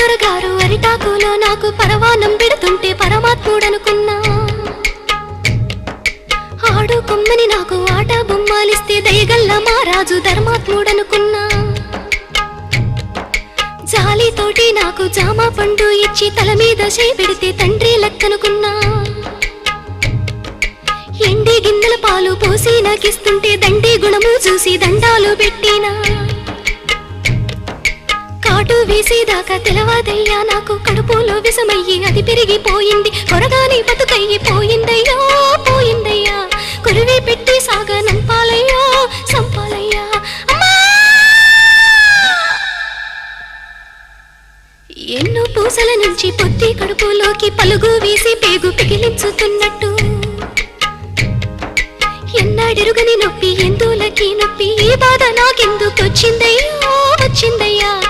దొరగారు అరిటాకులో నాకు పరవానం పెడుతుంటే పరమాత్ముడనుకున్నా. ఆడు కొమ్మని నాకు ఆట బొమ్మాలిస్తే దయగల్ల మారాజు ధర్మాత్ముడనుకున్నా. జాలితోటి నాకు జామ పండు ఇచ్చి తల మీద చేపెడితే తండ్రి లెక్కనుకున్నా. ఎండి గిన్నెల పాలు పోసి నాకిస్తుంటే దండి గుణము చూసి దండాలు పెట్టినా. కాటు వేసేదాకా తెలవాదయ్యా నాకు కడుపులో విషమయ్యి అది పెరిగిపోయింది. కొరగాని బతుకయ్యి పోయిందయ్యా పోయిందయ్యా. కొరివి పెట్టి సాగనంపాలయ్యా సంపాలయ్యా. ఎన్నో పూసల నుంచి పొత్తి కడుపులోకి పలుగు వేసి పేగు పిగిలించుతున్నట్టు. ఎన్నాడెరుగని నొప్పి ఎందులకి నొప్పి ఈ బాధ నాకెందుకొచ్చిందయ్యా వచ్చిందయ్యా.